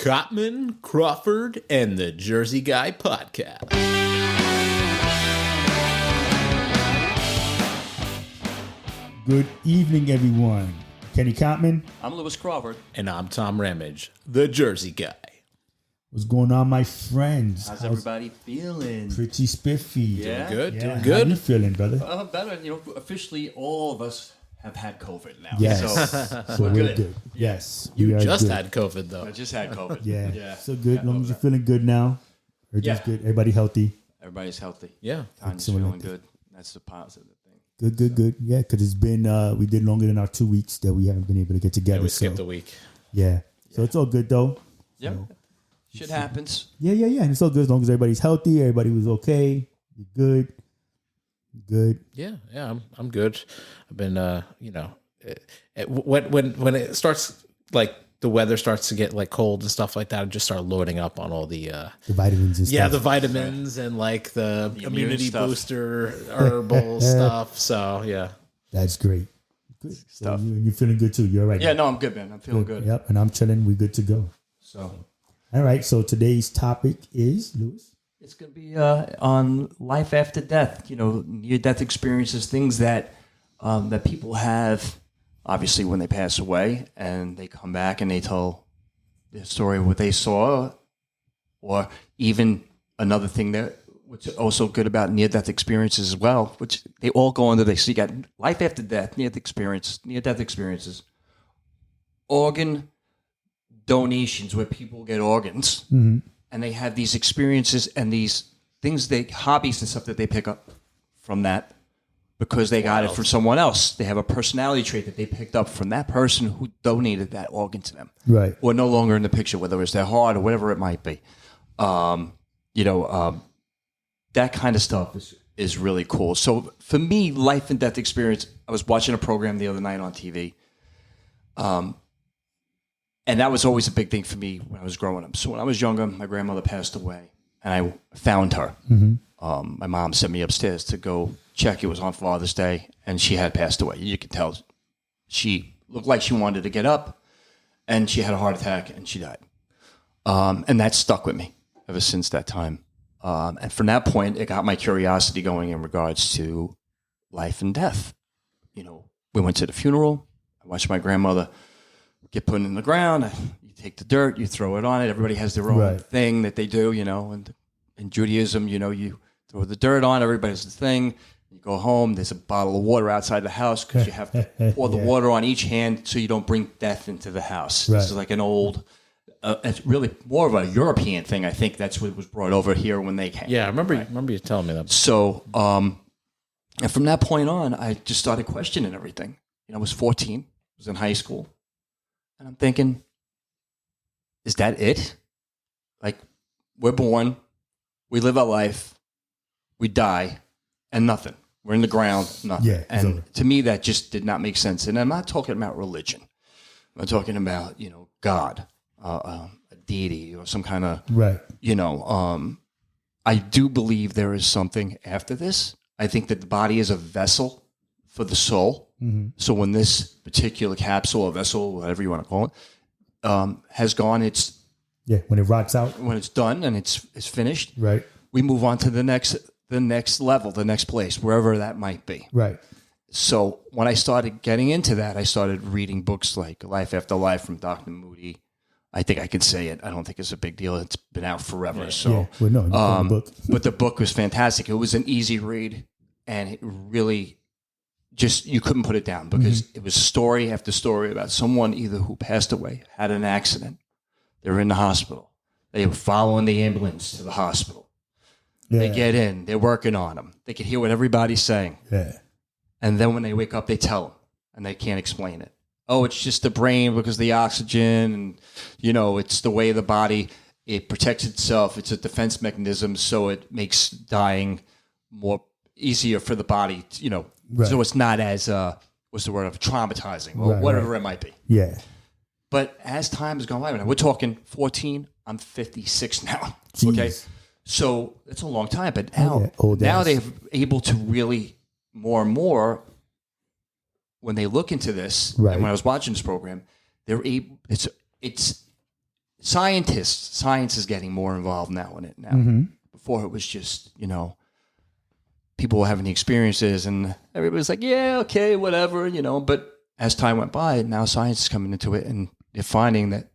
Cottman, Crawford, and the Jersey Guy podcast. Good evening, everyone. Kenny Cottman. I'm Lewis Crawford. And I'm Tom Ramage, the Jersey Guy. What's going on, my friends? How's everybody feeling? Pretty spiffy. Yeah. Good, Yeah. doing How good. you feeling, brother? Better. Officially, all of us have had COVID now. Yes. So we're good. good. Yes. You we are just good. had COVID, though. I just had COVID. Yeah. So good. As long as Yeah. you're feeling good now. Everything's Yeah. good. Everybody healthy. Everybody's healthy. Yeah. Tanya's Excellent. feeling good. That's the positive thing. Good. Yeah, because it's been, we did longer than our 2 weeks that we haven't been able to get together. Yeah, we skipped a week. Yeah. So it's all good, though. Yeah. So, Shit happens. yeah. And it's all good as long as everybody's healthy. Everybody was okay. You're good. Yeah, I'm good. I've been, when it starts, like, the weather starts to get, like, cold and stuff like that, I just start loading up on all the The vitamins and stuff. yeah, the vitamins and, like, the immune immunity stuff. booster herbal stuff. So, yeah. That's great. Good Stuff. So you're feeling good too. You're all right. Yeah, no, I'm good, man. I'm feeling good. Yep. And I'm chilling. We're good to go. So All right. So today's topic is, Lewis. it's going to be on life after death. Near-death experiences, things that that people have, obviously, when they pass away, and they come back and they tell the story of what they saw, or even another thing that what's also good about near-death experiences as well, which they all go under this. So you got life after death, near-death experiences, organ donations where people get organs, and they have these experiences and these things, hobbies and stuff that they pick up from that because they got it from someone else. They have a personality trait that they picked up from that person who donated that organ to them. Right. Or no longer in the picture, whether it's their heart or whatever it might be. That kind of stuff is really cool. So for me, life and death experience, I was watching a program the other night on TV. And that was always a big thing for me when I was growing up. So when I was younger, my grandmother passed away, and I found her. My mom sent me upstairs to go check. It was on Father's Day, and she had passed away. You could tell she looked like she wanted to get up, and she had a heart attack, and she died. And that stuck with me ever since that time. And from that point, it got my curiosity going in regards to life and death. We went to the funeral. I watched my grandmother get put in the ground. You take the dirt, you throw it on it. Everybody has their own thing that they do, And in Judaism, you throw the dirt on. Everybody has the thing. You go home. There's a bottle of water outside the house because you have to pour the water on each hand so you don't bring death into the house. This is like an old, it's really more of a European thing. I think that's what was brought over here when they came. Yeah, I remember you telling me that. So, and from that point on, I just started questioning everything. I was 14. I was in high school. And I'm thinking, is that it? Like, we're born, we live our life, we die, and nothing. We're in the ground, nothing. Yeah, and to me, that just did not make sense. And I'm not talking about religion. I'm talking about, God, a deity, or some kind of, I do believe there is something after this. I think that the body is a vessel for the soul. So when this particular capsule or vessel, whatever you want to call it, has gone, when it rots out, when it's done and it's finished, right? We move on to the next level, the next place, wherever that might be. Right. So when I started getting into that, I started reading books like Life After Life from Dr. Moody. I think I could say it. I don't think it's a big deal. It's been out forever. So, the book. But the book was fantastic. It was an easy read, and it really just, you couldn't put it down because it was story after story about someone either who passed away, had an accident, they were in the hospital, they were following the ambulance to the hospital. Yeah. They get in, they're working on them. They can hear what everybody's saying. Yeah. And then when they wake up, they tell them, and they can't explain it. Oh, it's just the brain because of the oxygen, and, it's the way the body, it protects itself. It's a defense mechanism, so it makes dying more easier for the body, so it's not as, what's the word of traumatizing or whatever it might be. Yeah. But as time has gone by, we're talking 14, I'm 56 now. Jeez. Okay. So it's a long time, but now they're able to really more and more when they look into this. Right. And when I was watching this program, they're able. It's science is getting more involved now in it now. Before it was just, people were having the experiences and everybody's like, yeah, okay, whatever, but as time went by, now science is coming into it and they're finding that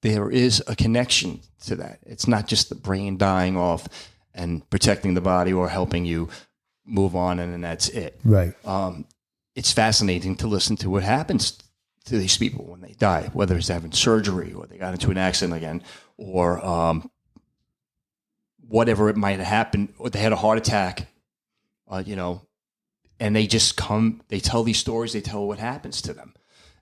there is a connection to that. It's not just the brain dying off and protecting the body or helping you move on and then that's it. Right. It's fascinating to listen to what happens to these people when they die, whether it's having surgery or they got into an accident again or whatever it might have happened, or they had a heart attack, and they just they tell these stories, they tell what happens to them.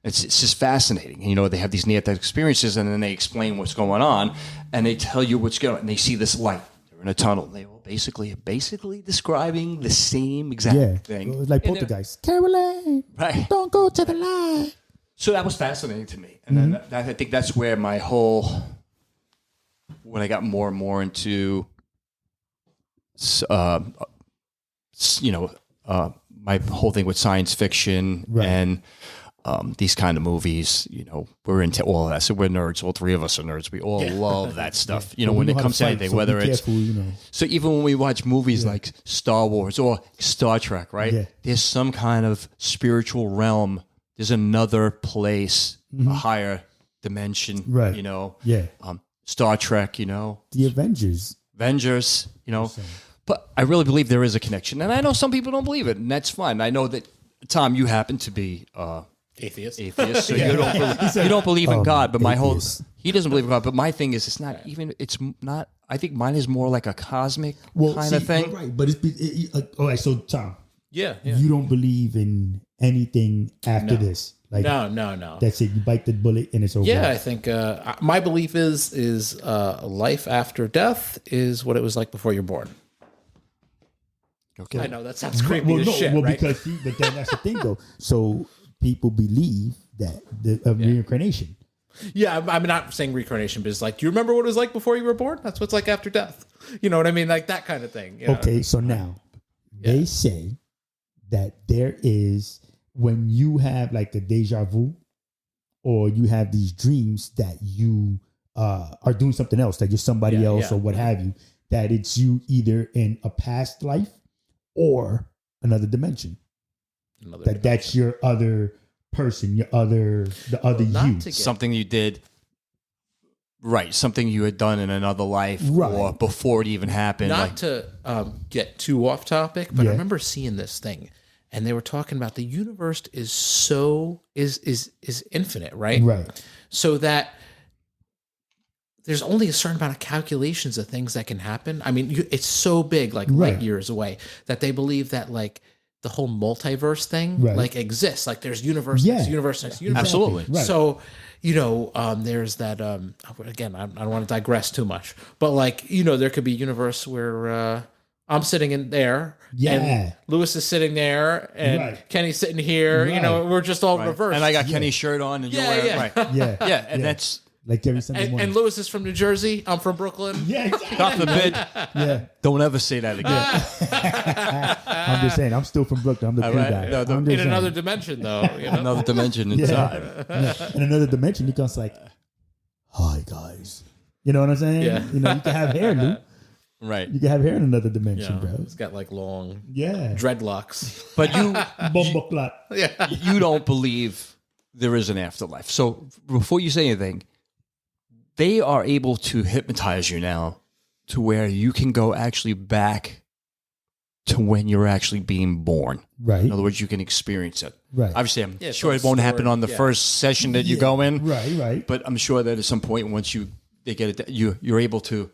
It's just fascinating. They have these near-death experiences and then they explain what's going on and they tell you what's going on and they see this light. They're in a tunnel. They all basically describing the same exact thing. It was like Poltergeist. Caroline, right. Don't go to the light. So that was fascinating to me. And then I think that's where when I got more and more into, my whole thing with science fiction and these kind of movies, we're into all of that. So we're nerds. All three of us are nerds. We all love that stuff. When it comes to anything, so whether it's... careful, So even when we watch movies like Star Wars or Star Trek, right? Yeah. There's some kind of spiritual realm. There's another place, a higher dimension, right? Star Trek, the Avengers, But I really believe there is a connection, and I know some people don't believe it, and that's fine. I know that Tom, you happen to be atheist, so you don't believe in God. But he doesn't believe in God. But my thing is, it's not even. It's not. I think mine is more like a cosmic kind of thing, right? But all right. So Tom, you don't believe in anything after this. Like, no. That's it. You bite the bullet and it's over. Yeah, I think my belief is life after death is what it was like before you're born. Okay, I know that sounds creepy as shit, right? But then that's the thing, though. So people believe that reincarnation. Yeah, I'm not saying reincarnation, but it's like, do you remember what it was like before you were born? That's what it's like after death. You know what I mean? Like that kind of thing. Okay, so now they say that there is, when you have like a deja vu or you have these dreams that you are doing something else, that you're somebody else or what have you, that it's you either in a past life or another dimension. That's your other person, the other you. Something you did, right? Something you had done in another life or before it even happened. Not to get too off topic, but I remember seeing this thing. And they were talking about the universe is infinite, right? Right. So that there's only a certain amount of calculations of things that can happen. I mean, it's so big, like light years away, that they believe that like the whole multiverse thing like exists. Like there's universe, next universe, next universe. Absolutely. Right. So, there's that, again, I don't want to digress too much, but like, there could be a universe where, I'm sitting in there, and Lewis is sitting there, and Kenny's sitting here. Right. We're just all reversed. And I got Kenny's shirt on, and you're wearing and that's like every Sunday morning. And Lewis is from New Jersey. I'm from Brooklyn. Yeah, exactly. God forbid. Don't ever say that again. I'm just saying, I'm still from Brooklyn. I'm the cool guy. No, in another dimension, though. Another dimension in time. In another dimension, he comes like, "Hi guys," you know what I'm saying? Yeah. You can have hair, Lou. Right. You can have hair in another dimension, bro. It's got like long dreadlocks. But Yeah. you don't believe there is an afterlife. So before you say anything, they are able to hypnotize you now to where you can go actually back to when you're actually being born. Right. In other words, you can experience it. Right. Obviously, I'm sure it won't happen on the first session that you go in. Right. But I'm sure that at some point, once they get it, you're able to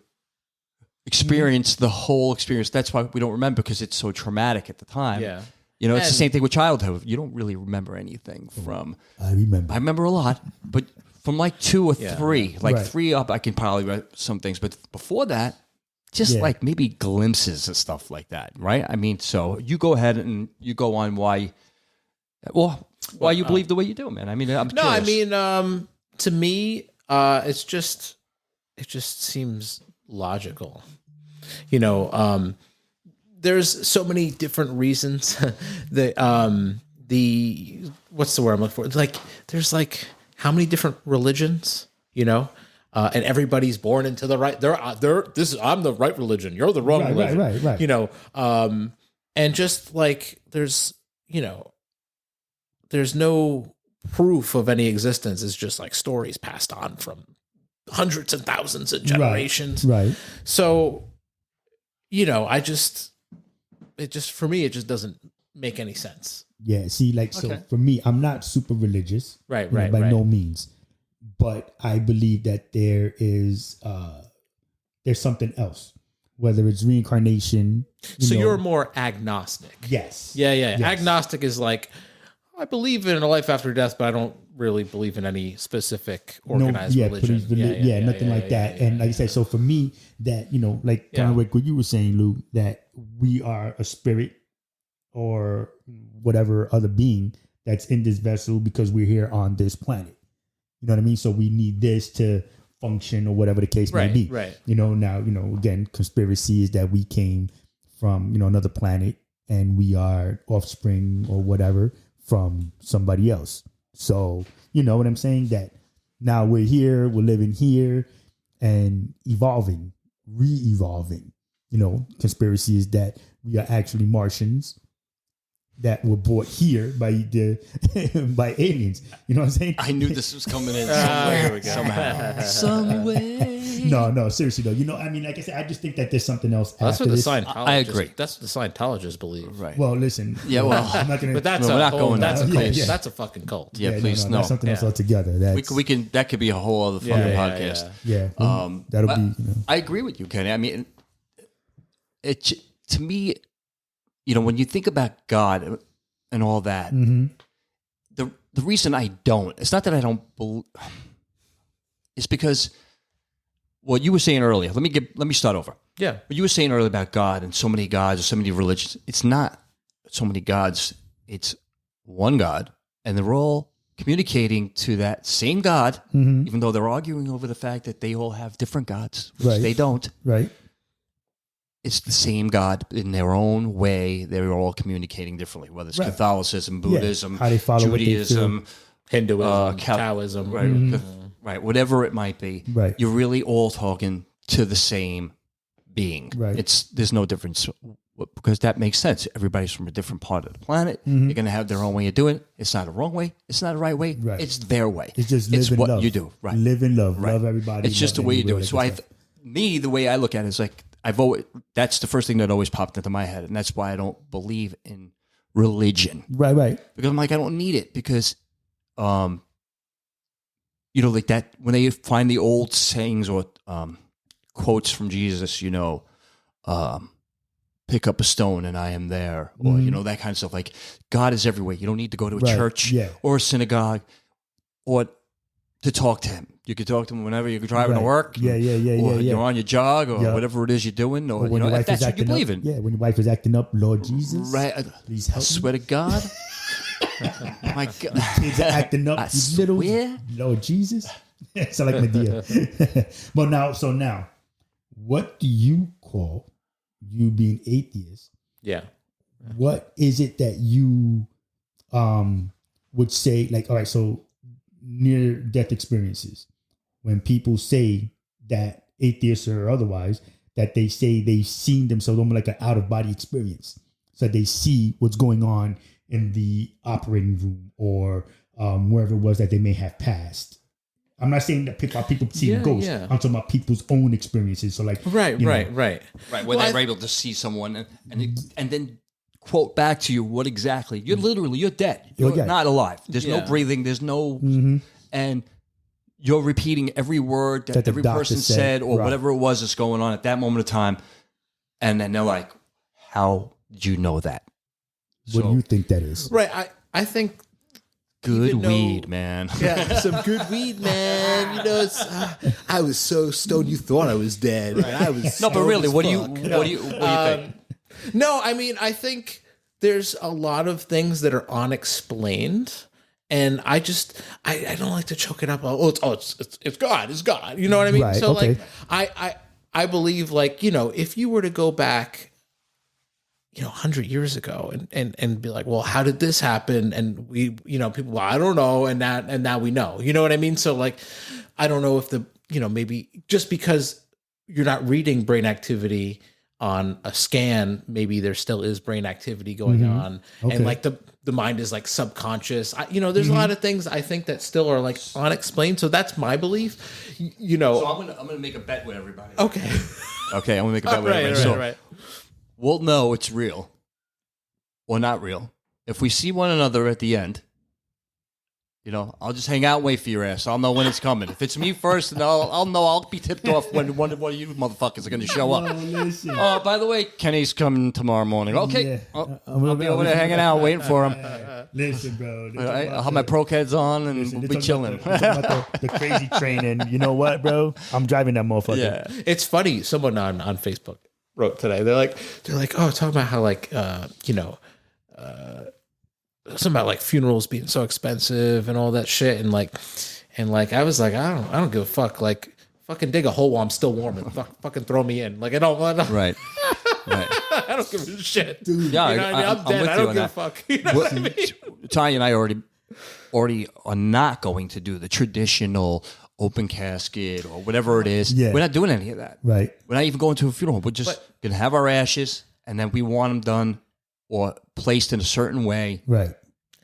experience the whole experience. That's why we don't remember, because it's so traumatic at the time. Yeah. It's the same thing with childhood. You don't really remember anything from. I remember a lot, but from like 2 or 3, like 3 up, I can probably remember some things. But before that, just like maybe glimpses of stuff like that, right? I mean, so you go ahead and you go on why you believe the way you do, man. I mean, I'm curious. I mean, to me, it just seems logical. There's so many different reasons. What's the word I'm looking for? Like, there's like how many different religions? and everybody's born into the right. I'm the right religion. You're the wrong religion. Right. You know, and just like there's no proof of any existence. It's just like stories passed on from hundreds and thousands of generations. Right. So, you know, for me, it just doesn't make any sense. Yeah. See, like, so for me, I'm not super religious. Right. By no means. But I believe that there's something else, whether it's reincarnation. You're more agnostic. Yes. Yeah. Yes. Agnostic is like, I believe in a life after death, but I don't really believe in any specific organized religion. Nothing like that. And like I said, so for me, that, you know, like kind of like what you were saying, Lou, that we are a spirit or whatever other being that's in this vessel because we're here on this planet. You know what I mean? So we need this to function or whatever the case may be. Right. You know, now, you know, again, conspiracy is that we came from, you know, another planet and we are offspring or whatever from somebody else. So, you know what I'm saying? That now we're here, we're living here and evolving, re-evolving. You know, conspiracy is that we are actually Martians that were brought here by by aliens. You know what I'm saying? I knew this was coming in somewhere. Somehow. Some way. No, seriously though. You know, I mean, like I said, I just think that there's something else. That's after what the this. Scientologists. I agree. That's what the Scientologists believe. Right. Well, listen. Yeah, well, I'm not gonna. But that's we're not going that's a there. cult. Yeah. That's a fucking cult. Yeah, please no. That's something else altogether. That's, We can. That could be a whole other fucking podcast. yeah. That'll be. You know. I agree with you, Kenny. I mean, it to me, you know, when you think about God and all that, the reason I don't, it's not that I don't believe, it's because what you were saying earlier. Let me start over. Yeah. What you were saying earlier about God and so many gods or so many religions, it's not so many gods. It's one God, and they're all communicating to that same God, even though they're arguing over the fact that they all have different gods, which they don't. Right. It's the same God in their own way. They're all communicating differently, whether it's Catholicism, Buddhism, how they follow Judaism, Hinduism, Taoism, right, right, whatever it might be. Right. You're really all talking to the same being. Right. There's no difference because that makes sense. Everybody's from a different part of the planet. They're going to have their own way of doing it. It's not a wrong way. It's not a right way. Right. It's their way. It's just live and what love. you do. Right. Live and love. Right. Love everybody. It's just the way you do it. So the way I look at it is like, that's the first thing that always popped into my head. And that's why I don't believe in religion. Right. Because I'm like, I don't need it because, you know, like that, when they find the old sayings or quotes from Jesus, you know, pick up a stone and I am there, or, you know, that kind of stuff. Like, God is everywhere. You don't need to go to a church or a synagogue or to talk to him. You can talk to him whenever you're driving to work. Or you're on your jog or whatever it is you're doing. Or, you know, if that's what you believe in. Yeah, when your wife is acting up, Lord Jesus, please help I swear to God. My God. Kids are acting up. I Little swear. Lord Jesus. Sound like Medea. But now, what do you call you being atheist? Yeah. What is it that you would say, like, all right, so near death experiences, when people say that, atheists or otherwise, that they say they've seen themselves almost like an out of body experience. So they see what's going on in the operating room or wherever it was that they may have passed. I'm not saying that people see ghosts. I'm talking about people's own experiences. So like, right. When they're able to see someone and then quote back to you what exactly you're dead. You're not alive. There's no breathing. There's no, and you're repeating every word that every person said or whatever it was that's going on at that moment of time. And then they're like, how did you know that? What do you think that is? Right. I think good weed, man. Yeah, some good weed, man. You know, it's I was so stoned you thought I was dead. Right? I was but really, what do you think? No, I mean, I think there's a lot of things that are unexplained, and I don't like to choke it up. It's God, it's God. You know what I mean? Right, so okay. like, I believe, like, you know, if you were to go back, you know, 100 years ago and be like, well, how did this happen? And we, you know, people, well, I don't know. And now we know, you know what I mean? So like, I don't know if maybe just because you're not reading brain activity on a scan, maybe there still is brain activity going on. Okay. And like the mind is like subconscious. There's a lot of things I think that still are like unexplained. So that's my belief, So I'm going to make a bet with everybody. Okay. Okay. I'm going to make a bet with everybody. Right. We'll know it's real or not real if we see one another at the end. I'll just hang out and wait for your ass. I'll know when it's coming. If it's me first, then I'll know. I'll be tipped off when one of you motherfuckers are going to show up. Oh, by the way, Kenny's coming tomorrow morning. Okay. Yeah. I'll be over there hanging out, waiting for him. Listen, bro. I'll have my pro kids on and we'll be chilling. About the crazy train. And you know what, bro? I'm driving that motherfucker. Yeah. It's funny. Someone on Facebook wrote today. They're like, oh, talking about how like, something about like funerals being so expensive and all that shit, and like I was like, I don't give a fuck. Like, fucking dig a hole while I'm still warm and fucking throw me in. Like, I don't. Right. I don't give a shit, dude. Yeah, I'm dead. I don't give a fuck. What I mean? Tanya and I already are not going to do the traditional open casket or whatever it is. Yeah. We're not doing any of that. Right. We're not even going to a funeral. We're just gonna have our ashes, and then we want them done or placed in a certain way. Right.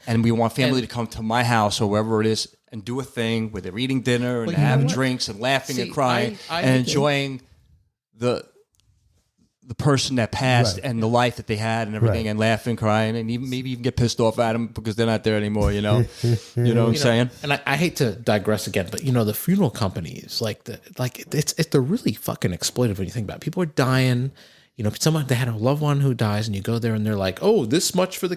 And we want family to come to my house or wherever it is and do a thing where they're eating dinner and having drinks and laughing and crying and enjoying the person that passed and the life that they had and everything and laughing, crying, and maybe even get pissed off at them because they're not there anymore, You know what I'm saying? And I hate to digress again, but the funeral companies, they're really fucking exploitive when you think about it. People are dying. They had a loved one who dies, and you go there, and they're like, "Oh, this much for the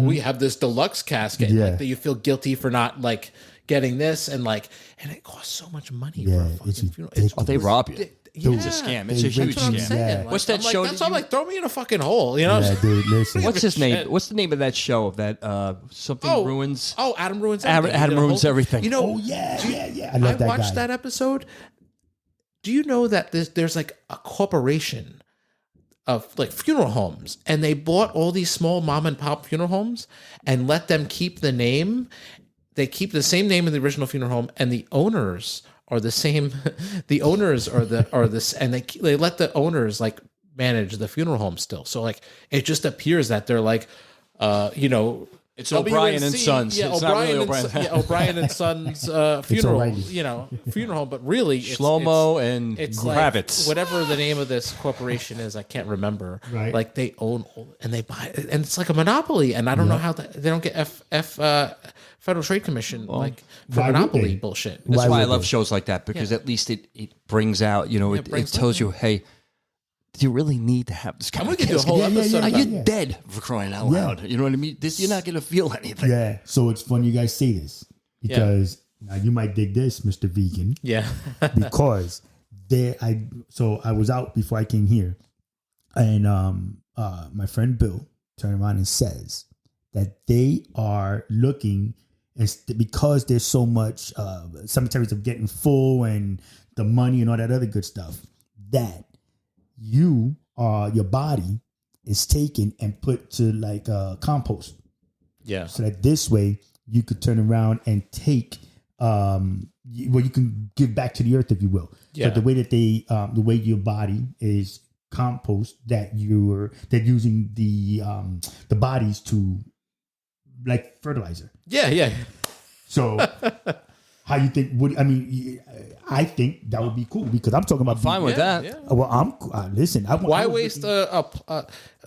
we have this deluxe casket." Yeah. Like, that you feel guilty for not like getting this, and it costs so much money for a fucking funeral. They rob you. Yeah. It's a scam. It's a huge scam. Yeah. Like, What's that show? I'm like, throw me in a fucking hole. Yeah, dude. Listen. What's his name? What's the name of that show? That something ruins. Oh, Adam ruins everything. Adam ruins everything. Oh yeah. I love that guy. I watched that episode. Do you know that there's like a corporation of like funeral homes, and they bought all these small mom and pop funeral homes and let them keep the name. They keep the same name in the original funeral home, and the owners are the same. The owners are this, and they let the owners like manage the funeral home still. So like it just appears that they're like, It's O'Brien and Sons. Yeah, it's O'Brien not really and O'Brien and Sons funeral. Funeral home, but really Shlomo and Kravitz. Like, whatever the name of this corporation is, I can't remember. Right. Like they own and they buy, and it's like a monopoly. And I don't know how they don't get Federal Trade Commission for monopoly bullshit. That's why I love shows like that, because at least it brings out. It tells you, hey. Do you really need to have this kind of? I'm gonna do a whole episode. You're dead, for crying out loud. You know what I mean? You're not gonna feel anything. Yeah. So it's funny you guys say this because now you might dig this, Mr. Vegan. Yeah. Because I was out before I came here, and my friend Bill turned around and says that they are looking, because there's so much cemeteries are getting full and the money and all that other good stuff, that your body is taken and put to like compost. Yeah. So that this way you could turn around and take, you can give back to the earth, if you will. Yeah. So the way that the way your body is compost, that they're using the bodies to like fertilizer. Yeah. So. How you think? I think that would be cool, because I'm talking about fine with that. Yeah. Well, listen. Why waste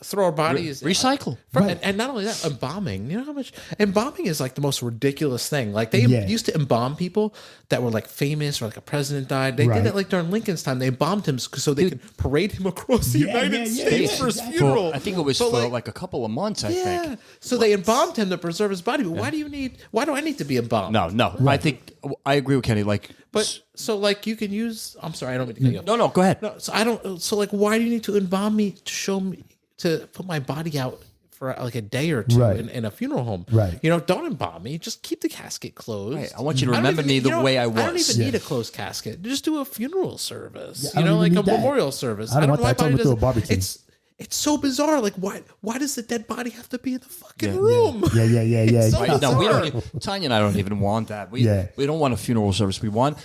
throw our bodies recycle? And not only that, embalming. You know how much embalming is like the most ridiculous thing. Like they used to embalm people that were like famous, or like a president died. They did it like during Lincoln's time. They embalmed him so they could parade him across the United States for his funeral. I think it was for like a couple of months. I think. So they embalmed him to preserve his body. But why do I need to be embalmed? No. Right. I think I agree with Kenny. But so like you can use. I'm sorry, I don't mean to cut you off. No, go ahead. No, so I don't. So like, why do you need to embalm me to show me to put my body out for like a day or two in a funeral home? Right. Don't embalm me. Just keep the casket closed. Right. I want you to remember me the way I was. I don't even need a closed casket. Just do a funeral service. Like a memorial service. I don't want know why that. I told him to throw a barbecue. it's so bizarre. Like, why does the dead body have to be in the fucking room? Yeah. It's so Right? No, we bizarre. don't. Tanya and I don't even want that. We don't want a funeral service. We want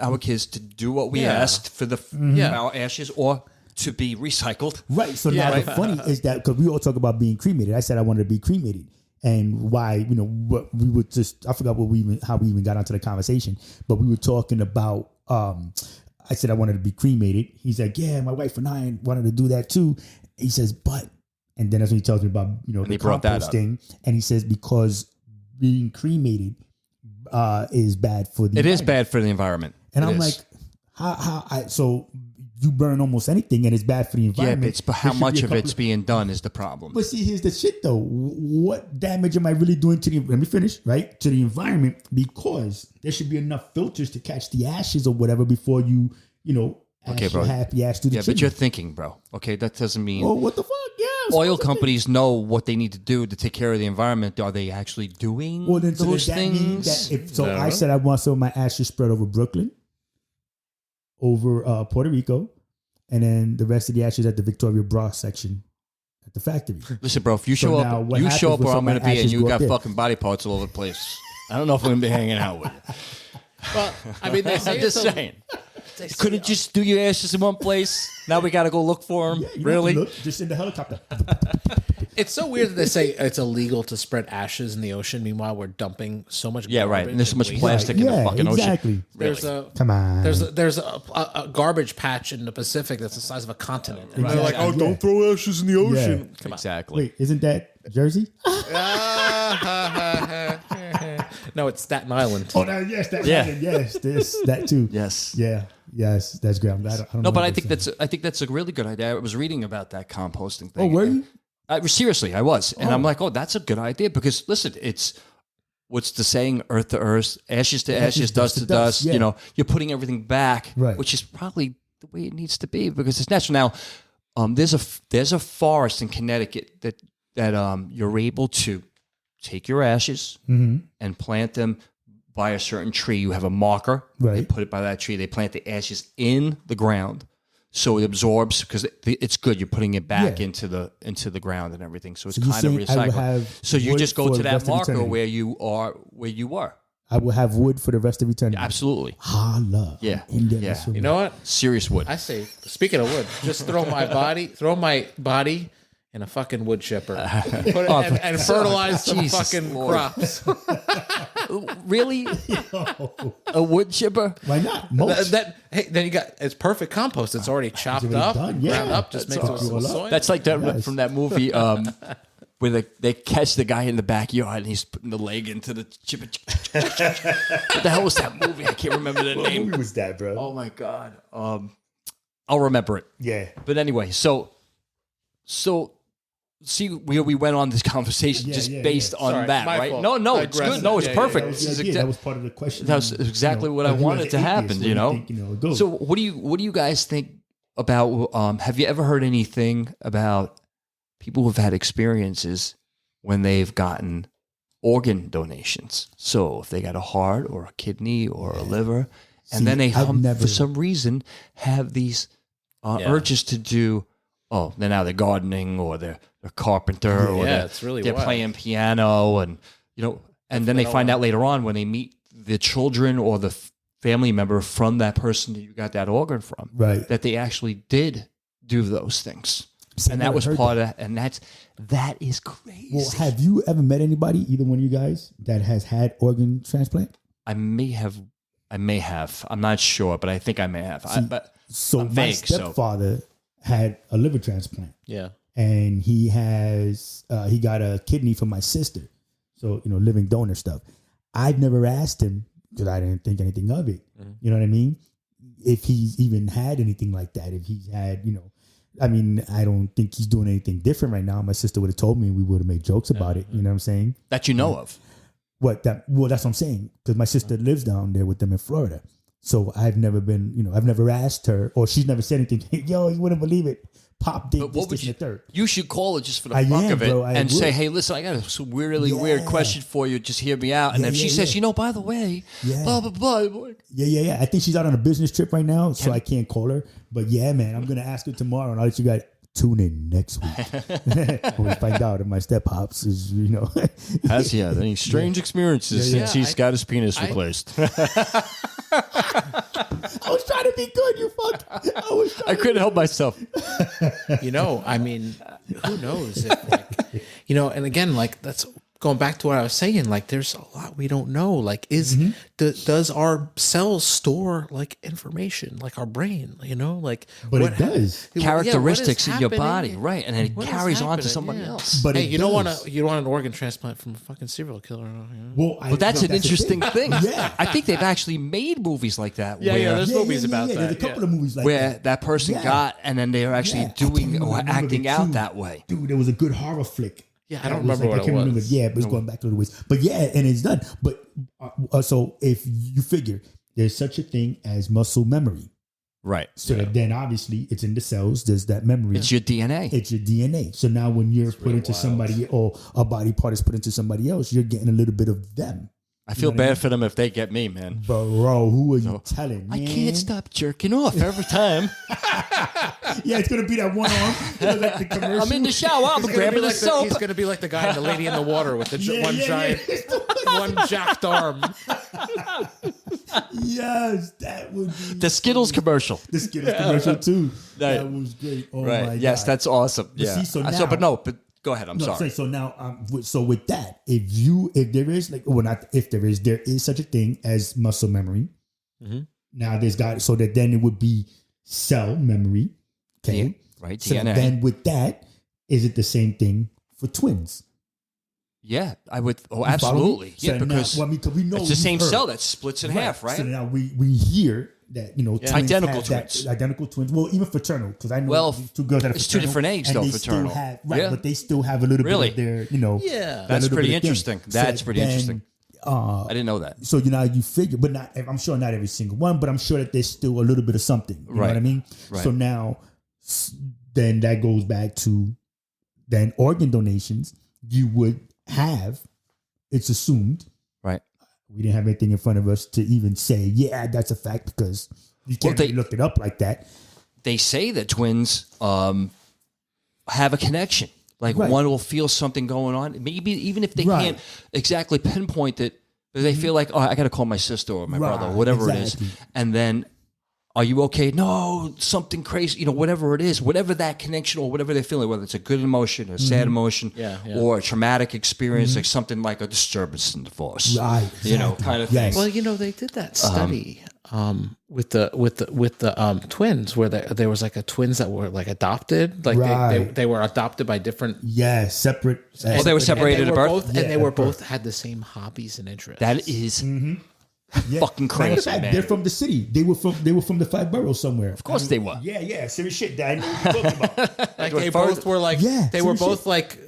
our kids to do what we asked for our ashes or to be recycled. Right. So now the funny is that because we all talk about being cremated, I said I wanted to be cremated, and why? What we would just I forgot how we even got onto the conversation, but we were talking about. I said I wanted to be cremated. He's like, yeah, my wife and I wanted to do that too. He says, but, and then that's when he tells me about the composting, and he says because being cremated is bad for the. It is bad for the environment, and I'm like, how? So you burn almost anything, and it's bad for the environment. But how much of it's being done is the problem. But see, here's the shit though. What damage am I really doing to the? Let me finish. Right, to the environment, because there should be enough filters to catch the ashes or whatever before you okay, bro. Happy ass to the but you're thinking, bro. Okay, that doesn't mean. Well, what the fuck? Yeah. Oil companies know what they need to do to take care of the environment. Are they actually doing those things? I said I want some of my ashes spread over Brooklyn, over Puerto Rico, and then the rest of the ashes at the Victoria Bra section at the factory. Listen, bro, if you show up where I'm going to be and you got fucking body parts all over the place, I don't know if I'm going to be hanging out with you. Well, I mean, I'm just saying. You couldn't just do your ashes in one place. Now we got to go look for them. Yeah, really? Just in the helicopter. It's so weird that they say it's illegal to spread ashes in the ocean. Meanwhile, we're dumping so much. Yeah, right. And there's so much plastic in the fucking ocean. Really. Come on. There's a garbage patch in the Pacific that's the size of a continent. And they're like, oh, don't throw ashes in the ocean. Come on. Exactly. Wait, isn't that Jersey? No, it's Staten Island. Oh, yes, Staten Island. Yes, that too. Yes. Yeah. Yes, that's great. I don't know but I think that's a really good idea. I was reading about that composting thing. Oh, were you? Seriously, I was, and I'm like, oh, that's a good idea because listen, it's what's the saying? Earth to earth, ashes to ashes, dust to dust. Yeah. You're putting everything back, right? Which is probably the way it needs to be because it's natural. Now, there's a forest in Connecticut that you're able to take your ashes and plant them by a certain tree. You have a marker. Right. They put it by that tree. They plant the ashes in the ground so it absorbs because it's good. You're putting it back into the ground and everything. So it's kind of recycled. So you just go to that marker where you were. I will have wood for the rest of eternity. Absolutely. Holla. Yeah. You know what? Serious wood. I say, speaking of wood, just throw my body in a fucking wood chipper. Put it and fertilize some fucking crops. Really? A wood chipper? Why not? Mulch. Then you got it's perfect compost. It's already chopped up, ground up. Just makes it with some soil. That's like that from that movie where they catch the guy in the backyard and he's putting the leg into the chipper. What the hell was that movie? I can't remember the name. What movie was that, bro? Oh my god. I'll remember it. Yeah. But anyway, so see where we went on this conversation based on that, right? Fault. No, it's good. No, it's perfect. That was part of the question. That was exactly what I wanted to happen. So what do you guys think about? Have you ever heard anything about people who've had experiences when they've gotten organ donations? So if they got a heart or a kidney or a liver, and then they for some reason have these urges to do. Oh, now they're gardening or they're a carpenter or they're playing piano and and then they find out later on when they meet the children or the family member from that person that you got that organ from, right? That they actually did do those things, and that was part of, and that is crazy. Well, have you ever met anybody, either one of you guys, that has had organ transplant? I may have. I'm not sure, but I think I may have. My stepfather had a liver transplant. Yeah. And he got a kidney from my sister. So, living donor stuff. I've never asked him because I didn't think anything of it. Mm-hmm. You know what I mean? If he's even had anything like that, if he's had, I don't think he's doing anything different right now. My sister would have told me and we would have made jokes about it. You know what I'm saying? That you know of. Well, that's what I'm saying. Because my sister lives down there with them in Florida. So I've never been, I've never asked her, or she's never said anything. Yo, you wouldn't believe it. Pop did this, and the third. You should call it just for the fuck of it and say, hey, listen, I got a really weird question for you. Just hear me out. And if she says, by the way, blah, blah, blah. Yeah. I think she's out on a business trip right now, so I can't call her. But yeah, man, I'm going to ask her tomorrow, and I'll let you guys Tune in next week when we find out if my step pops is, Has he had any strange experiences since he's got his penis replaced? I was trying to be good, you fuck. I couldn't help myself. I mean, who knows if and again, like that's going back to what I was saying, like there's a lot we don't know. Like does our cells store like information, like our brain, but it does. Characteristics in your body, right? And then it carries on to somebody else. But hey, you don't want an organ transplant from a fucking serial killer. Well, that's an interesting thing. Yeah. I think they've actually made movies like that. There's movies about that. There's a couple of movies like where that person got, and then they're actually doing or acting out that way. Dude, there was a good horror flick. Yeah, I don't remember what it was. Yeah, but it's going back to the ways. But and it's done. But so if you figure there's such a thing as muscle memory, right? So that then obviously it's in the cells. There's that memory. It's your DNA. It's your DNA. So now when you're put into somebody or a body part is put into somebody else, you're getting a little bit of them. I feel bad for them if they get me, man. Bro, who are you telling? I can't stop jerking off every time. Yeah, it's gonna be that one arm. Like the commercial. I'm in the shower. I'm grabbing the soap. He's gonna be like the guy in The Lady in the Water with the giant, one jacked arm. Yes, that would be the Skittles commercial. The Skittles commercial too. That was great. Oh my God. Yes, that's awesome. But yeah. See, but go ahead. I'm sorry. So now, so with that, if there is there is such a thing as muscle memory. Mm-hmm. Now so that then it would be cell memory. Okay, yeah, right. So DNA. then with that, is it the same thing for twins? Yeah, I would. Oh, absolutely. Yeah, so because now, we know it's the same cell that splits in half, right? So now we hear that twins identical twins. Identical twins. Well, even fraternal, because I know two girls that are it's two different eggs though. Fraternal, but they still have a little bit of their, That's pretty interesting. That's pretty interesting. I didn't know that. So you figure, but not. I'm sure not every single one, but I'm sure that there's still a little bit of something. You know what I mean? Right. So now, then that goes back to then organ donations. You would have, it's assumed, right? We didn't have anything in front of us to even say, yeah, that's a fact, because you can't really look it up like that. They say that twins have a connection. Like one will feel something going on. Maybe even if they can't exactly pinpoint it, but they feel like, I got to call my sister or my brother, or whatever it is. And then, are you okay? No, something crazy, whatever it is, whatever that connection or whatever they're feeling, whether it's a good emotion, a sad emotion, or a traumatic experience, like something like a disturbance in the force, right? Kind of thing. Well, they did that study with the twins where there was like twins that were like adopted, like they were adopted by different separate. Oh, they were separated at birth, and they were both had the same hobbies and interests. That is. Fucking crazy, man. They're from the city. They were from the 5 boroughs somewhere. Of course they were. Yeah, serious shit. That I know what you're talking about. Like they both were like they were both like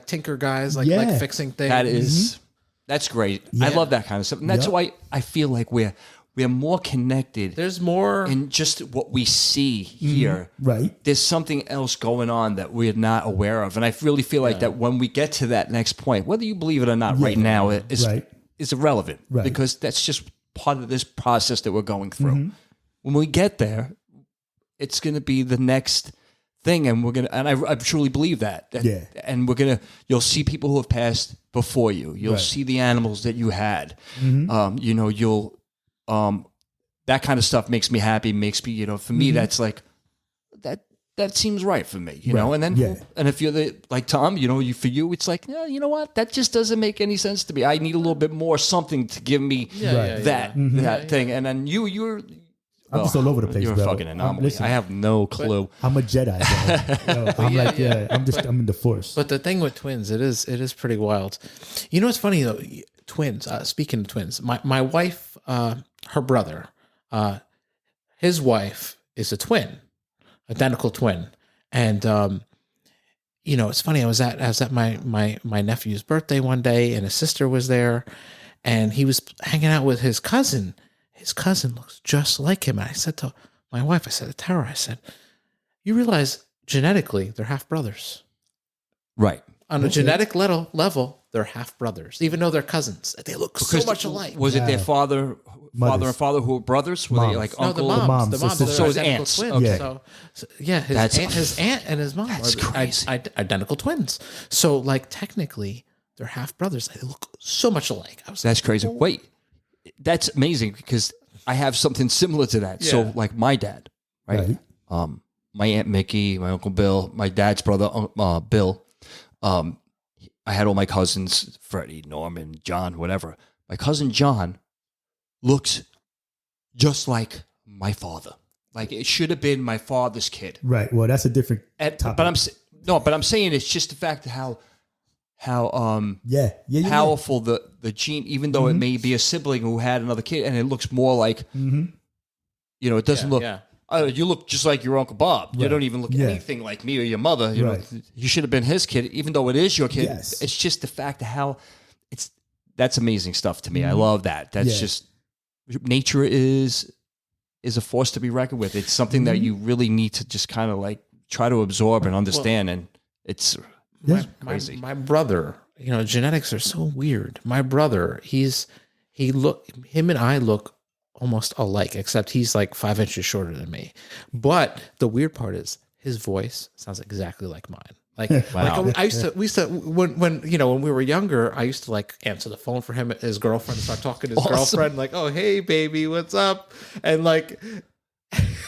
tinker guys, like fixing things. That is that's great. I love that kind of stuff. And that's why I feel like we're more connected. There's more in just what we see here. Right. There's something else going on that we're not aware of. And I really feel like that when we get to that next point, whether you believe it or not right now, is irrelevant because that's just part of this process that we're going through. When we get there, it's going to be the next thing, and I truly believe that. And you'll see people who have passed before you. You'll see the animals that you had. You'll that kind of stuff makes me happy. Makes me, for me, that's like that seems right for me, know. And then, and if you're like Tom, for you, it's like, you know what? That just doesn't make any sense to me. I need a little bit more something to give me that thing. And then you're. I'm just all over the place. You're a fucking anomaly. I have no clue. I'm a Jedi. I'm in the Force. But the thing with twins, it is pretty wild. You know what's funny though? Twins. Speaking of twins, my wife, her brother, his wife is a twin. Identical twin. And it's funny, I was at my nephew's birthday one day, and his sister was there, and he was hanging out with his cousin. His cousin looks just like him. And I said to my wife, to Tara, I said, you realize genetically they're half brothers. Right. On a genetic level, they're half brothers, even though they're cousins. They look so much alike. Was it their father and father who were brothers? Were they like uncle? No, the moms. The moms. So his aunts. Twins. Okay. So his aunt and his mom are crazy. identical twins. So like technically, they're half brothers. They look so much alike. That's crazy. Wait, that's amazing because I have something similar to that. Yeah. So like my dad, right? My Aunt Mickey, my Uncle Bill, my dad's brother, Bill. I had all my cousins, Freddie, Norman, John, whatever. My cousin John looks just like my father. Like it should have been my father's kid. Right. Well, that's a different topic. But I'm saying it's just the fact how powerful the gene, even though it may be a sibling who had another kid, and it looks more like, it doesn't look. Yeah. You look just like your Uncle Bob. Right. You don't even look anything like me or your mother. You know, you should have been his kid, even though it is your kid. Yes. It's just the fact of how that's amazing stuff to me. I love that. That's just nature is a force to be reckoned with. It's something that you really need to just kind of like try to absorb and understand. And it's crazy. My brother, genetics are so weird. My brother, him and I look almost alike, except he's like 5 inches shorter than me. But the weird part is his voice sounds exactly like mine. Like, wow. like we used to when we were younger, I used to like answer the phone for him, his girlfriend, start talking to his girlfriend, like, "Oh, hey, baby, what's up?" And like,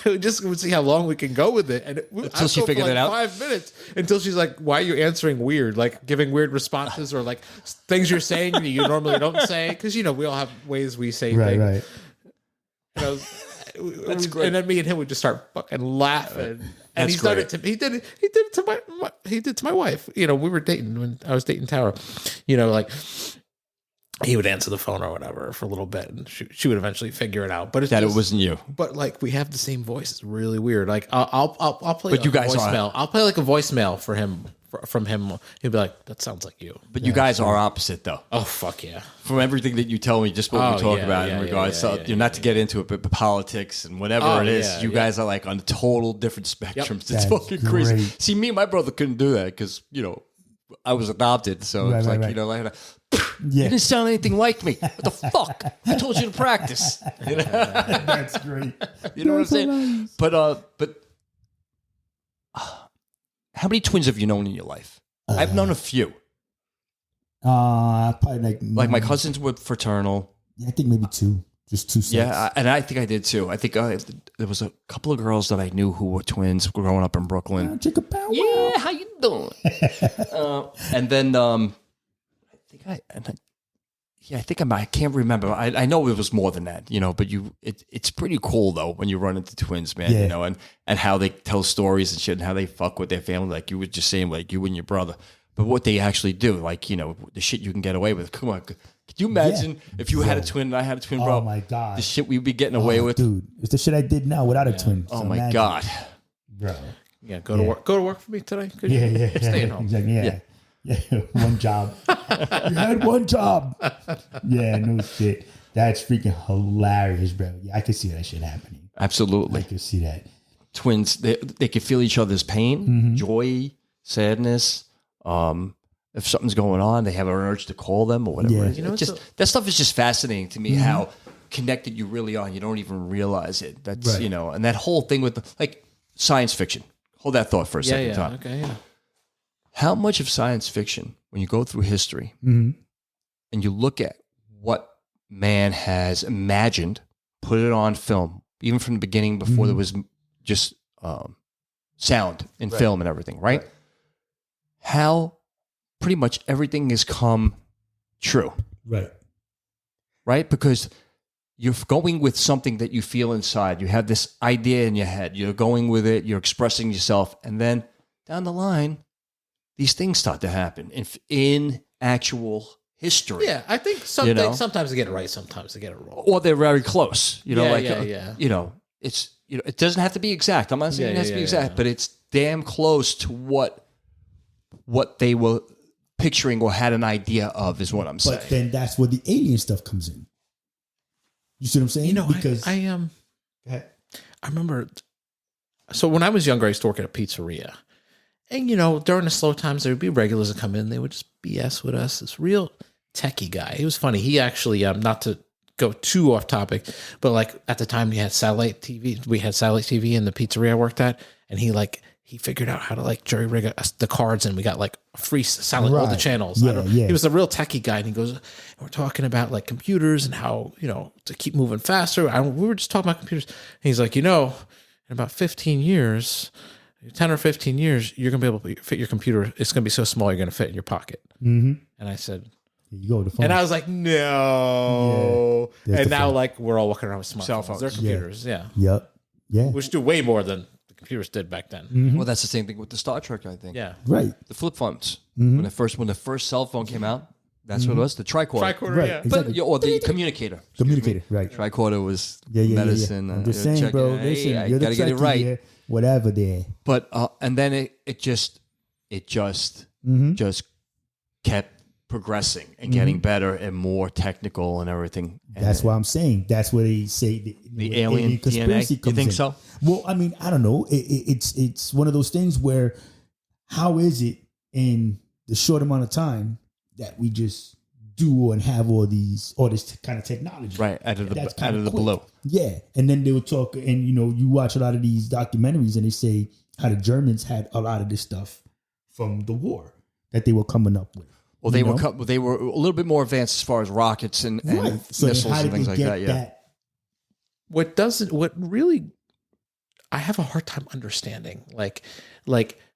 we just would see how long we can go with it. And until she figured it out, 5 minutes until she's like, "Why are you answering weird? Like giving weird responses or like things you're saying that you normally don't say?" Because we all have ways we say things. Right. That's great. And then me and him would just start fucking laughing. And he's done it to me. He did it to my wife. We were dating when I was dating Tara. Like he would answer the phone or whatever for a little bit, and she would eventually figure it out. But it's it wasn't you. But like we have the same voice. It's really weird. Like I'll play. But you guys voicemail. I'll play like a voicemail for him. From him, he'd be like, "That sounds like you." But you guys are opposite, though. Oh fuck yeah! From everything that you tell me, just what we talk about in regards to not to get into it, but politics and whatever it is, you guys are like on total different spectrums. It's fucking crazy. Great. See, me and my brother couldn't do that because I was adopted, so it's like you didn't sound anything like me. What the fuck? I told you to practice. That's great. You know what I'm saying? But. How many twins have you known in your life? I've known a few. Probably like my cousins were fraternal. Yeah, I think maybe two. Just two sets. Yeah, and I think I did too. I think there was a couple of girls that I knew who were twins growing up in Brooklyn. Yeah, how you doing? And then I can't remember. I know it was more than that, but it's pretty cool though when you run into twins, man, and how they tell stories and shit and how they fuck with their family. Like you were just saying, like you and your brother, but what they actually do, like, the shit you can get away with. Come on. Could you imagine if you had a twin and I had a twin, bro? Oh my God. The shit we'd be getting away with. Dude, it's the shit I did now without a twin. Oh my God. Bro. Yeah. Go to work for me today. Yeah. Staying home. Exactly. Yeah. One job. You had one job. Yeah, no shit. That's freaking hilarious, bro. Yeah, I can see that shit happening. Absolutely. I can see that. Twins, they can feel each other's pain, joy, sadness. If something's going on, they have an urge to call them or whatever. Yeah. That stuff is just fascinating to me, how connected you really are. You don't even realize it. That's, and that whole thing with like science fiction. Hold that thought for a second, Tom. Okay, yeah. How much of science fiction, when you go through history and you look at what man has imagined, put it on film, even from the beginning before there was just sound in film and everything, right? How pretty much everything has come true. Right? Because you're going with something that you feel inside. You have this idea in your head. You're going with it. You're expressing yourself. And then down the line, these things start to happen in actual history. Yeah, I think sometimes they get it right, sometimes they get it wrong. Or they're very close. It's it doesn't have to be exact. I'm not saying it has to be exact, but it's damn close to what they were picturing or had an idea of is what I'm saying. But then that's where the alien stuff comes in. You see what I'm saying? Because I remember. So when I was younger, I used to work at a pizzeria. And, you know, during the slow times, there would be regulars that come in. They would just BS with us. This real techie guy. He was funny. He actually, not to go too off topic, but like at the time we had satellite TV. We had satellite TV in the pizzeria I worked at. And he figured out how to like jury rig the cards, and we got like a free satellite, all the channels. Yeah. He was a real techie guy. And he goes, we're talking about like computers and how, you know, to keep moving faster. We were just talking about computers. And he's like, you know, in about 15 years, 10 or 15 years, you're going to be able to fit your computer. It's going to be so small, you're going to fit in your pocket. Mm-hmm. And I said, here you go, the phone. and I was like, no. Yeah, and now phone. Like we're all walking around with smartphones. Cell phones. They're computers. Yeah. Yep. Yeah. Which do way more than the computers did back then. Mm-hmm. Well, that's the same thing with the Star Trek, I think. Yeah. Right. The flip phones. Mm-hmm. When the first cell phone came out, that's what it was. The tricorder. Tricorder, Right. yeah. Exactly. But, or the communicator. Communicator, right. Tricorder was Yeah. medicine. I'm just saying, bro. Listen, I you're the gotta get it Trekkie right. here, whatever there. But and then it just kept progressing and getting better and more technical and everything. And That's why I'm saying. That's where they say the alien conspiracy DNA. You comes think in. so? Well, I mean, I don't know. It's one of those things where how is it in the short amount of time that we just do and have all this kind of technology, Right, out of That's the out kinda of the quick. blue. Yeah, and then they would talk, and you know, you watch a lot of these documentaries, and they say how the Germans had a lot of this stuff from the war that they were coming up with. Well, they were a little bit more advanced as far as rockets and So then missiles how and did things they like get that. Yeah. What really I have a hard time understanding, like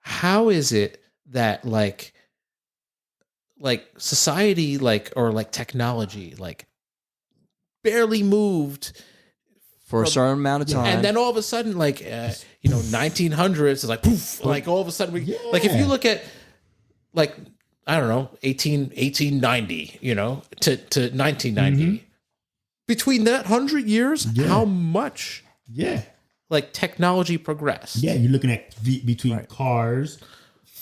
how is it that like society, or technology, barely moved For a certain amount of time. and then all of a sudden, 1900s is like poof, like all of a sudden like if you look at I don't know, 1890, to 1990. Between that 100 years, how much technology progressed? Yeah, you're looking at between cars,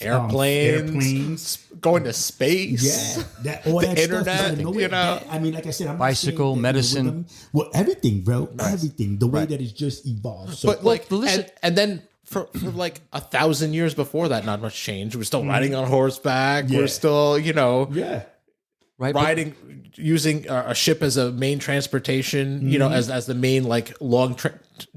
airplanes, going to space. Yeah, all that internet, stuff. I mean, like I said, I'm bicycle, not saying that, medicine. Well, everything, bro. Everything. The way that it's just evolved. So, But and then for 1,000 years before that, not much changed. We're still riding on horseback. We're still, Right, riding, using a ship as a main transportation, as the main long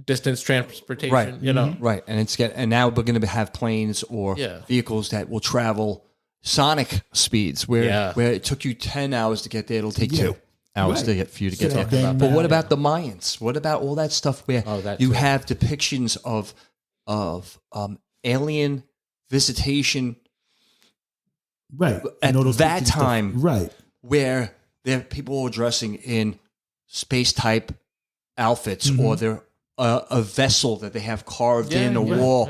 distance transportation, right. Right, and now we're going to have planes or vehicles that will travel sonic speeds, where it took you 10 hours to get there, it'll take 2 hours to get for you to get there. then, But what about the Mayans? What about all that stuff where you have depictions of alien visitation? right At those that pictures stuff. time, right? where there people were dressing in space type outfits, or they're a vessel that they have carved in a wall,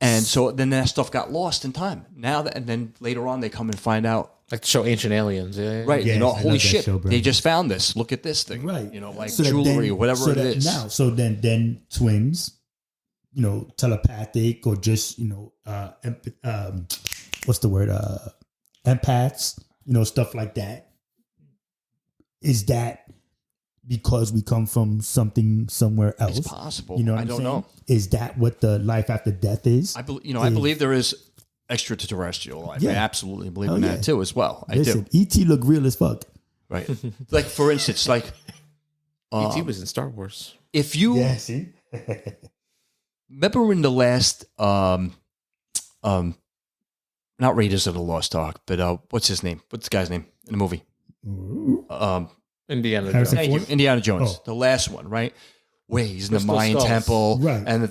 and so then that stuff got lost in time. And then later on they come and find out, like to show Ancient Aliens, right? Yes, I love Holy that shit, show, bro. they just found this. Look at this thing, Right. So jewelry or whatever it is. So then twins, telepathic or just what's the word? Empaths, stuff like that. Is that because we come from something somewhere else? It's possible. You know what I I'm don't saying? know. Is that what the life after death is? I believe there is extraterrestrial life. Yeah. I absolutely believe in that too, as well. Listen, I do. E.T. look real as fuck. Right. Like for instance, E.T. was in Star Wars. if you See? remember in the last not Raiders of the Lost Ark, but what's his name? What's the guy's name in the movie? Indiana Harrison Jones. Thank you, Ford? Indiana Jones, Oh. the last one, right? Where he's in Crystal the Mayan Skulls. temple, Right. And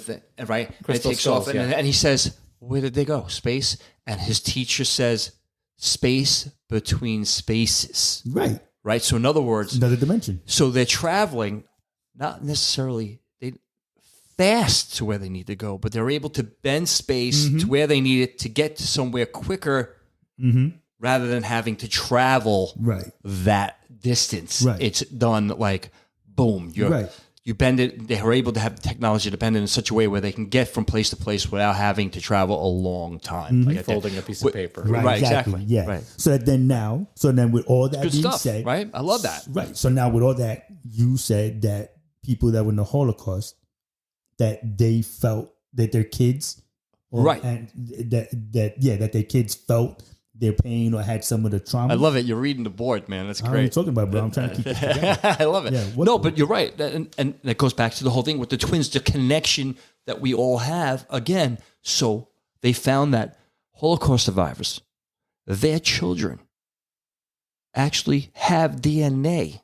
right, and it Crystal takes Skulls, off, yeah. and he says, "Where did they go? Space?" And his teacher says, "Space between spaces." Right. Right. So in other words, Another dimension. so they're traveling, not necessarily fast to where they need to go, but they're able to bend space to where they need it to get to somewhere quicker, rather than having to travel Right. that distance. Right. It's done like boom. You bend it. They are able to have the technology to bend it in such a way where they can get from place to place without having to travel a long time. Like Folding a piece of paper. Right, exactly. Yeah. Right. So then with all that Good being stuff, said, right? I love that. Right. So now with all that, you said that people that were in the Holocaust, that they felt that their kids Right. And that their kids felt their pain or had some of the trauma. I love it. You're reading the board, man. That's I don't know great. what you're talking about, bro. I'm trying to keep it together. I love it. Yeah, no, but you're right. And that goes back to the whole thing with the twins, the connection that we all have. Again, so they found that Holocaust survivors, their children, actually have DNA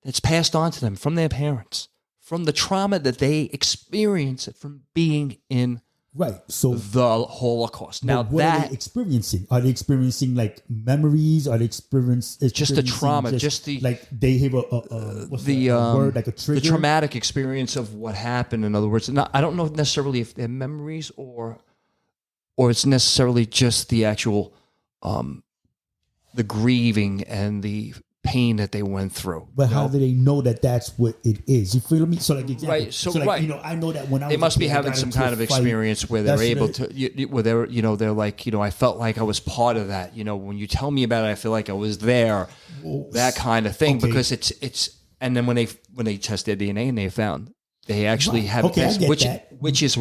that's passed on to them from their parents, from the trauma that they experience from being in So the Holocaust. Now what are they experiencing? Are they experiencing like memories? Are they experiencing just the trauma, just the like they have a word like a trigger, the traumatic experience of what happened. In other words, I don't know necessarily if they're memories or it's necessarily just the actual the grieving and the pain that they went through. But how do they know that that's what it is? You feel me? So like example, right. So like, you know, I know that when I they was must a be kid, having some kind of experience where they're able to, where they're, you know, they're like, you know, I felt like I was part of that. You know, when you tell me about it, I feel like I was there. That kind of thing, because it's. And then when they test their DNA and they actually have which is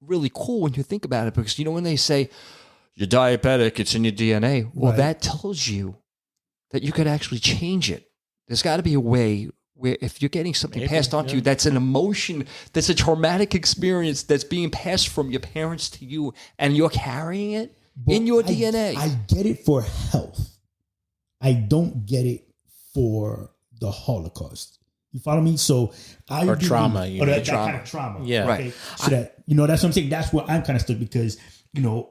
really cool when you think about it, because you know when they say you're diabetic, it's in your DNA. Well, that tells you that you could actually change it. There's got to be a way where if you're getting something passed on to you, that's an emotion, that's a traumatic experience that's being passed from your parents to you, and you're carrying it in your DNA. I get it for health. I don't get it for the Holocaust. You follow me? So or trauma. That kind of trauma. Yeah. Okay? Right. So that, you know, that's what I'm saying. That's where I'm kind of stuck because, you know,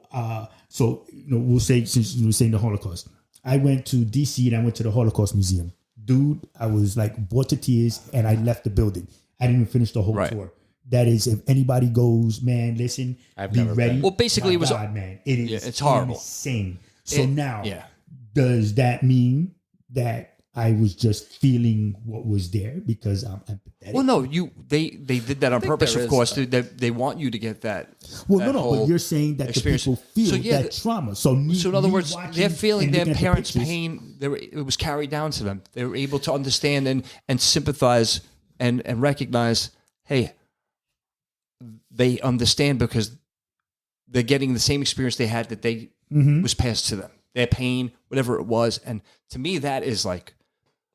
so, you know, we'll say, since you were saying the Holocaust, I went to DC and I went to the Holocaust Museum. Dude, I was like brought to tears and I left the building. I didn't even finish the whole tour. That is, if anybody goes, man, listen, be ready. Well, basically, it was, man, it is it's horrible. Insane. So now, does that mean that I was just feeling what was there because I'm empathetic? Well, no, they did that on purpose, of course. They want you to get that. Well, but you're saying that experience. The people feel that trauma. So in other words, they're feeling their parents' pain. It was carried down to them. They were able to understand and sympathize and recognize, hey, they understand because they're getting the same experience they had that they was passed to them. Their pain, whatever it was. And to me, that is like,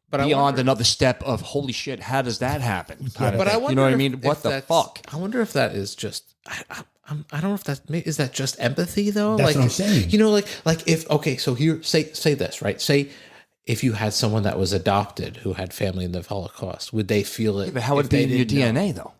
but beyond another step of holy shit, how does that happen? But I wonder, you know what I mean? What the fuck? I wonder if that is just. I don't know if is that just empathy though. That's like, what I'm saying. You know, like if so here say this right. Say if you had someone that was adopted who had family in the Holocaust, would they feel it? Yeah, but how would it be in your DNA though?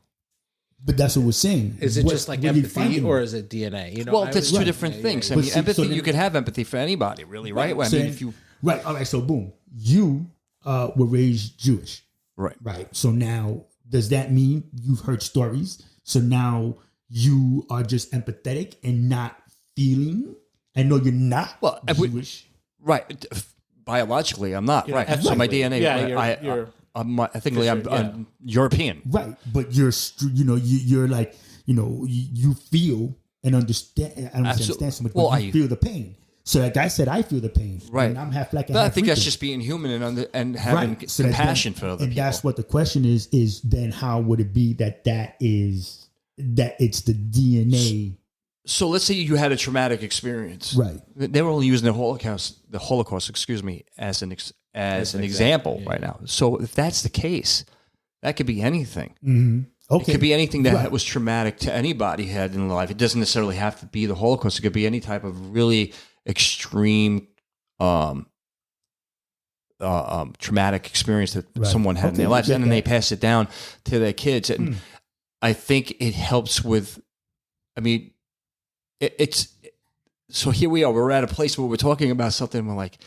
But that's what we're saying. Is it just like empathy or is it DNA? You know, well, that's two different things. I mean, empathy, you could have empathy for anybody, really, right? Well, I mean, if you all right. So boom, you were raised Jewish, right. So now, does that mean you've heard stories? So now you are just empathetic and not feeling. I know you're not Jewish, right? Biologically, I'm not right. So my DNA, I'm European, right? But you're like, you feel and understand. I don't understand so much, but you feel the pain. So like I said, I feel the pain. Right. And I'm half black and but half I think Rican. that's just being human and having compassion for other people. And that's what the question is then how would it be that it's the DNA? So let's say you had a traumatic experience. Right. They were only using the Holocaust, as an example right now. So if that's the case, that could be anything. Mm-hmm. Okay. It could be anything that was traumatic to anybody who had in life. It doesn't necessarily have to be the Holocaust. It could be any type of really extreme traumatic experience that someone had in their lives. And then they pass it down to their kids. And I think it helps with, I mean, it's so here we are. We're at a place where we're talking about something. And we're like,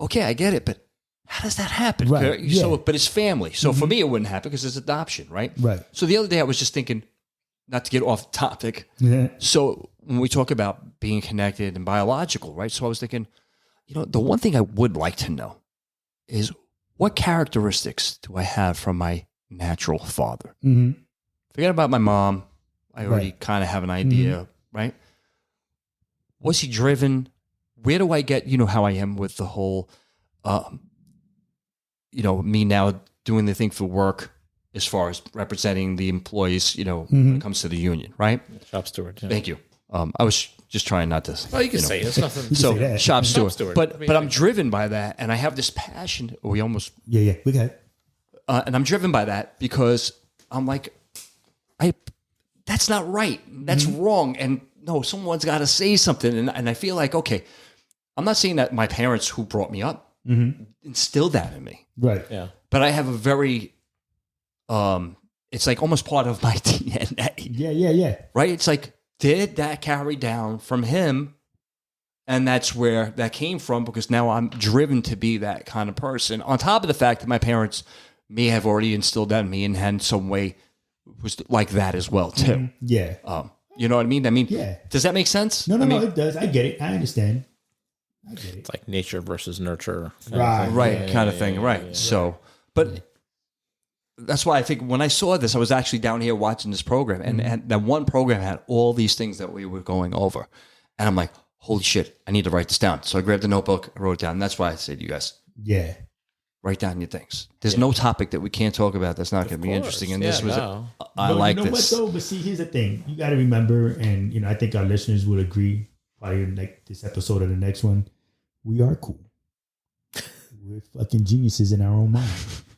okay, I get it, but how does that happen? Right. Yeah. So, but it's family. So for me, it wouldn't happen because it's adoption, right? Right. So the other day, I was just thinking, not to get off topic. Yeah. So when we talk about being connected and biological, right? So I was thinking, the one thing I would like to know is what characteristics do I have from my natural father? Mm-hmm. Forget about my mom. I already kind of have an idea, right? Was he driven? Where do I get, how I am with the whole, me now doing the thing for work as far as representing the employees, when it comes to the union, right? Shop steward. Yeah. Thank you. I was just trying not to. Well, you can say it's nothing. say that. Shop steward. steward. But I mean, but I'm driven by that, and I have this passion. We almost Yeah, we got it. and I'm driven by that because I'm like, that's not right. That's wrong. And no, someone's got to say something. And I feel like, okay, I'm not saying that my parents who brought me up instilled that in me. Right. Yeah. But I have a very, it's like almost part of my DNA. Yeah. Right? It's like, did that carry down from him? And that's where that came from, because now I'm driven to be that kind of person. On top of the fact that my parents may have already instilled that in me and had some way was like that as well too. Yeah. You know what I mean? Yeah. Does that make sense? No, it does. I get it. I understand. I get it. It's like nature versus nurture. Right. Kind of thing. Right. So, but that's why I think when I saw this, I was actually down here watching this program, and that one program had all these things that we were going over, and I'm like, holy shit, I need to write this down. So I grabbed a notebook, I wrote it down. And that's why I say to you guys, Yeah. write down your things. There's no topic that we can't talk about that's not going to be interesting. And this was, I like this. What though? But see, here's the thing. You got to remember, and I think our listeners will agree, probably like this episode or the next one, we are cool. We're fucking geniuses in our own mind.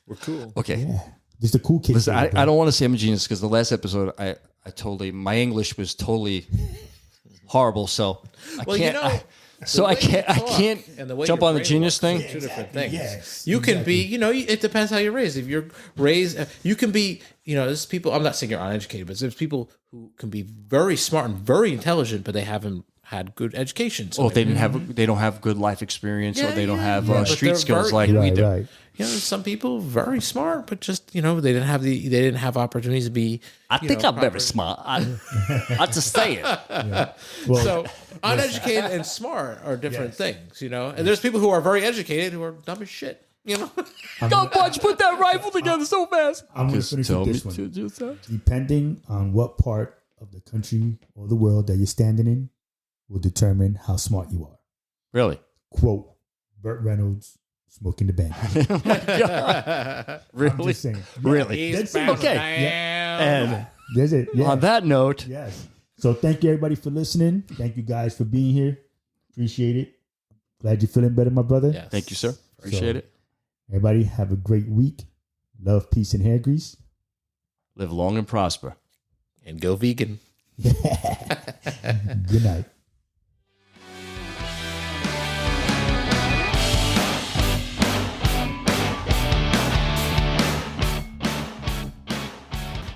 We're cool. Okay. Yeah. Just a cool kid. Listen, I don't want to say I'm a genius, because the last episode, I totally, my English was totally horrible. So I can't. I can't jump on the genius thing. Two different things. Yes, you can be, it depends how you're raised. If you're raised, you can be, there's people, I'm not saying you're uneducated, but there's people who can be very smart and very intelligent, but they haven't had good education. So they don't have good life experience, or they don't have street skills like we right, do. right. Some people very smart, but just they didn't have opportunities to be. I think I'm very smart. I just say it. Yeah. Well, So uneducated and smart are different things, And there's people who are very educated who are dumb as shit, God, Bunch, put that rifle together so fast. I'm going to finish with this one. Depending on what part of the country or the world that you're standing in will determine how smart you are. Really? Quote, Burt Reynolds, Smoking the Bandit. Oh my God. Really? I'm just saying. Really? He's That's bound okay. down. And There's it. Yeah. on that note, Yes. So thank you everybody for listening. Thank you guys for being here. Appreciate it. Glad you're feeling better, my brother. Yes. thank you, sir. Appreciate it. Everybody have a great week. Love, peace, and hair grease. Live long and prosper. And go vegan. Good night.